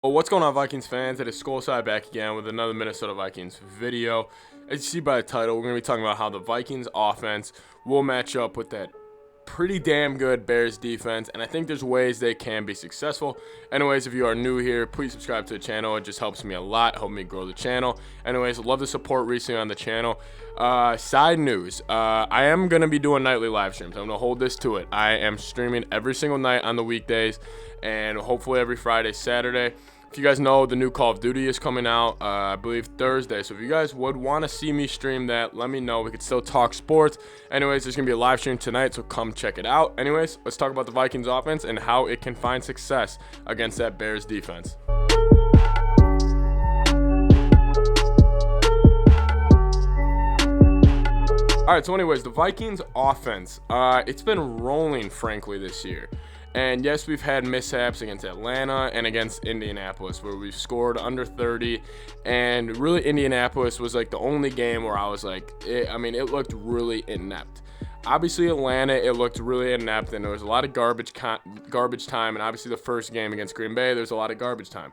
Well, what's going on, Vikings fans? It is Skol side back again with another Minnesota Vikings video. As you see by the title, we're going to be talking about how the Vikings offense will match up with that pretty damn good Bears defense, and I think there's ways they can be successful. Anyways, if you are new here, please subscribe to the channel. It just helps me a lot, help me grow the channel. Anyways, love the support recently on the channel. Side news, I am going to be doing nightly live streams. I'm going to hold this to it. I am streaming every single night on the weekdays and hopefully every Friday, Saturday. If you guys know, the new Call of Duty is coming out, I believe Thursday. So if you guys would want to see me stream that, let me know. We could still talk sports. Anyways, there's going to be a live stream tonight, so come check it out. Anyways, let's talk about the Vikings offense and how it can find success against that Bears defense. All right, so anyways, the Vikings offense, it's been rolling, frankly, this year. And yes, we've had mishaps against Atlanta and against Indianapolis where we've scored under 30. And really, Indianapolis was like the only game where I was like, it looked really inept. Obviously, Atlanta, it looked really inept, and there was a lot of garbage time. And obviously, the first game against Green Bay, there's a lot of garbage time.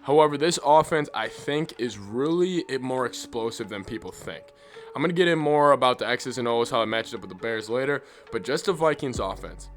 However, this offense, I think, is really more explosive than people think. I'm going to get in more about the X's and O's, how it matches up with the Bears later, but just the Vikings offense.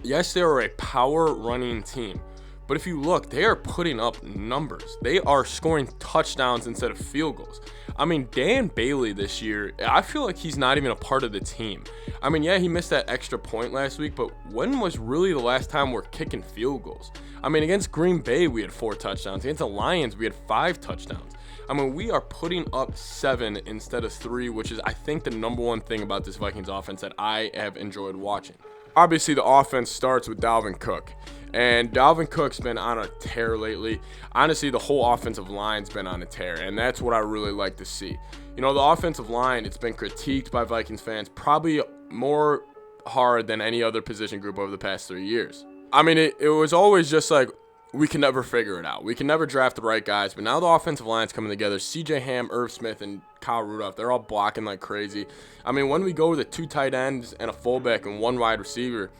Yes, they are a power running team, but if you look, they are putting up numbers. They are scoring touchdowns instead of field goals. I mean, Dan Bailey this year, I feel like he's not even a part of the team. I mean, yeah, he missed that extra point last week, but when was really the last time we're kicking field goals? I mean, against Green Bay, we had 4 touchdowns. Against the Lions, we had 5 touchdowns. I mean, we are putting up 7 instead of 3, which is, I think, the number one thing about this Vikings offense that I have enjoyed watching. Obviously, the offense starts with Dalvin Cook, and Dalvin Cook's been on a tear lately. Honestly, the whole offensive line's been on a tear, and that's what I really like to see. You know, the offensive line, it's been critiqued by Vikings fans probably more hard than any other position group over the past 3 years. I mean, it was always just like, we can never figure it out. We can never draft the right guys, but now the offensive line's coming together. CJ Ham, Irv Smith, and Kyle Rudolph, they're all blocking like crazy. I mean, when we go with the 2 tight ends and a fullback and 1 wide receiver,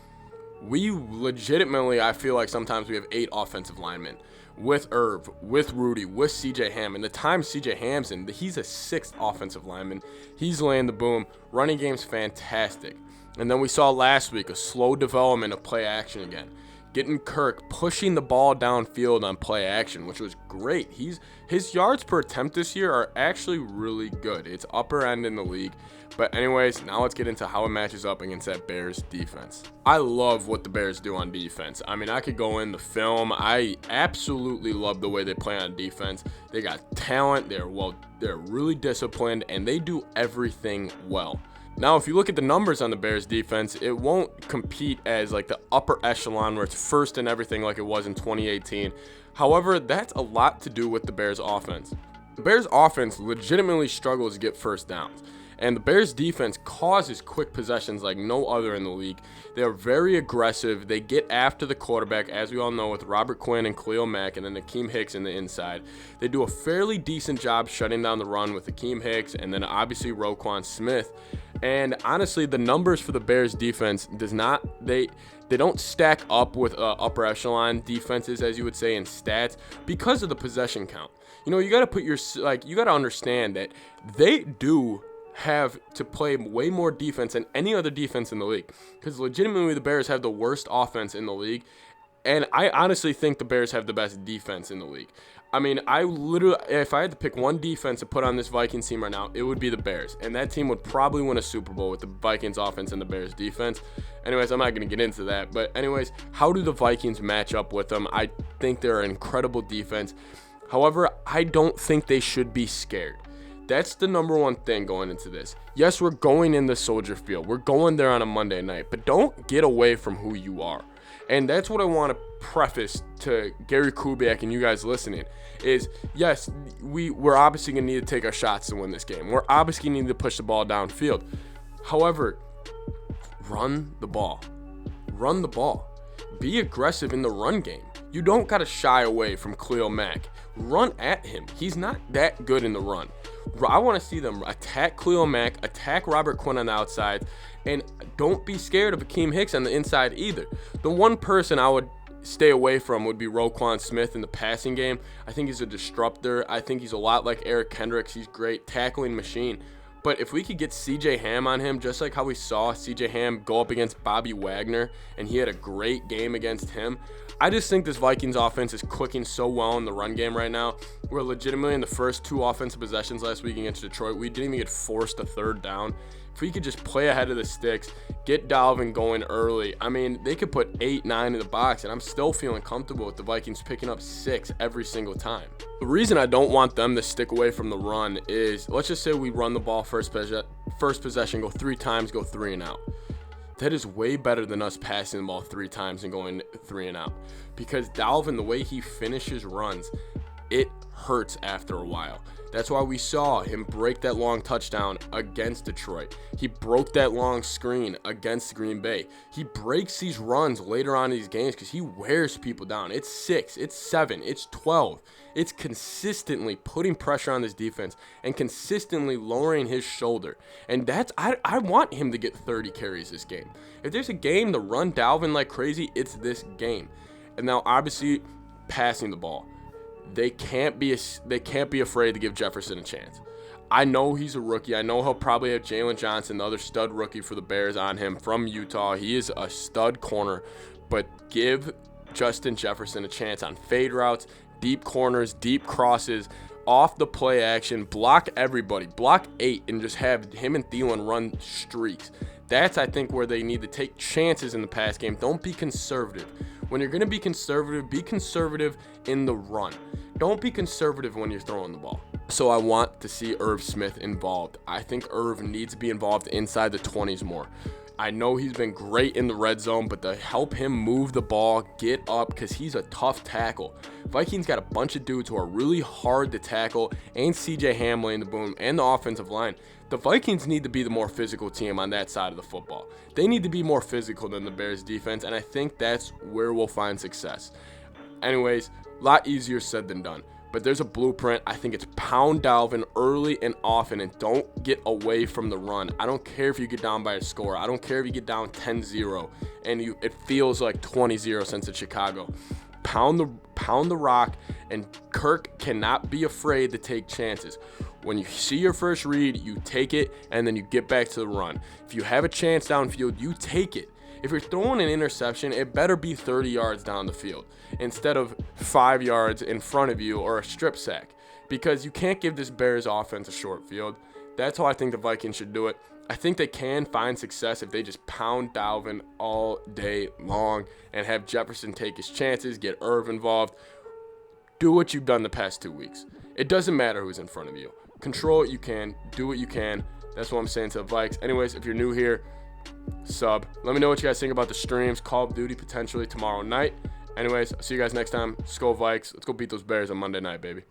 we legitimately, I feel like sometimes we have 8 offensive linemen with Irv, with Rudy, with CJ Ham. And the time CJ Ham's in, he's a 6th offensive lineman. He's laying the boom. Running game's fantastic. And then we saw last week a slow development of play action again. Getting Kirk pushing the ball downfield on play action, which was great. His yards per attempt this year are actually really good. It's upper end in the league. But anyways, now let's get into how it matches up against that Bears defense. I love what the Bears do on defense. I mean, I could go in the film. I absolutely love the way they play on defense. They got talent. They're really disciplined, and they do everything well. Now, if you look at the numbers on the Bears defense, it won't compete as like the upper echelon where it's first in everything like it was in 2018. However, that's a lot to do with the Bears offense. The Bears offense legitimately struggles to get first downs, and the Bears defense causes quick possessions like no other in the league. They are very aggressive. They get after the quarterback, as we all know, with Robert Quinn and Khalil Mack and then Akeem Hicks in the inside. They do a fairly decent job shutting down the run with Akeem Hicks and then obviously Roquan Smith. And honestly, the numbers for the Bears defense they don't stack up with upper echelon defenses, as you would say, in stats because of the possession count. You know, you got to understand that they do have to play way more defense than any other defense in the league, because legitimately the Bears have the worst offense in the league, and I honestly think the Bears have the best defense in the league. I mean, if I had to pick one defense to put on this Vikings team right now, it would be the Bears, and that team would probably win a Super Bowl with the Vikings offense and the Bears defense. Anyways, I'm not going to get into that, but anyways, how do the Vikings match up with them? I think they're an incredible defense. However, I don't think they should be scared. That's the number one thing going into this. Yes, we're going in the Soldier Field. We're going there on a Monday night, but don't get away from who you are. And that's what I want to preface to Gary Kubiak and you guys listening is, yes, we're obviously going to need to take our shots to win this game. We're obviously going to need to push the ball downfield. However, run the ball. Run the ball. Be aggressive in the run game. You don't got to shy away from Khalil Mack. Run at him. He's not that good in the run. I want to see them attack Khalil Mack, attack Robert Quinn on the outside, and don't be scared of Akeem Hicks on the inside either. The one person I would stay away from would be Roquan Smith in the passing game. I think he's a disruptor. I think he's a lot like Eric Kendricks. He's great, tackling machine. But if we could get C.J. Ham on him, just like how we saw C.J. Ham go up against Bobby Wagner, and he had a great game against him, I just think this Vikings offense is clicking so well in the run game right now. We're legitimately in the first 2 offensive possessions last week against Detroit. We didn't even get forced a 3rd down. If we could just play ahead of the sticks, get Dalvin going early, I mean, they could put 8, 9 in the box, and I'm still feeling comfortable with the Vikings picking up 6 every single time. The reason I don't want them to stick away from the run is, let's just say we run the ball first possession, go 3 times, go 3 and out. That is way better than us passing the ball 3 times and going 3 and out. Because Dalvin, the way he finishes runs, it hurts after a while. That's why we saw him break that long touchdown against Detroit. He broke that long screen against Green Bay. He breaks these runs later on in these games because he wears people down. It's 6, it's 7, it's 12. It's consistently putting pressure on this defense and consistently lowering his shoulder. And I want him to get 30 carries this game. If there's a game to run Dalvin like crazy, it's this game. And now obviously passing the ball. They can't be afraid to give Jefferson a chance. I know he's a rookie. I know he'll probably have Jalen Johnson, the other stud rookie for the Bears, on him from Utah. He is a stud corner, but give Justin Jefferson a chance on fade routes, deep corners, deep crosses, off the play action, block everybody, block 8, and just have him and Thielen run streaks. That's, I think, where they need to take chances in the pass game. Don't be conservative. When you're going to be conservative in the run. Don't be conservative when you're throwing the ball. So I want to see Irv Smith involved. I think Irv needs to be involved inside the 20s more. I know he's been great in the red zone, but to help him move the ball, get up, because he's a tough tackle. Vikings got a bunch of dudes who are really hard to tackle, and C.J. Ham laying the boom, and the offensive line. The Vikings need to be the more physical team on that side of the football. They need to be more physical than the Bears defense, and I think that's where we'll find success. Anyways, a lot easier said than done. But there's a blueprint. I think it's pound Dalvin early and often, and don't get away from the run. I don't care if you get down by a score. I don't care if you get down 10-0 and it feels like 20-0 since it's Chicago. Pound the rock, and Kirk cannot be afraid to take chances. When you see your first read, you take it, and then you get back to the run. If you have a chance downfield, you take it. If you're throwing an interception, it better be 30 yards down the field instead of 5 yards in front of you or a strip sack, because you can't give this Bears offense a short field. That's how I think the Vikings should do it. I think they can find success if they just pound Dalvin all day long and have Jefferson take his chances, get Irv involved. Do what you've done the past 2 weeks. It doesn't matter who's in front of you. Control what you can. Do what you can. That's what I'm saying to the Vikes. Anyways, if you're new here, sub. Let me know what you guys think about the streams. Call of Duty potentially tomorrow night. Anyways, I'll see you guys next time. Skol Vikes. Let's go beat those Bears on Monday night, baby.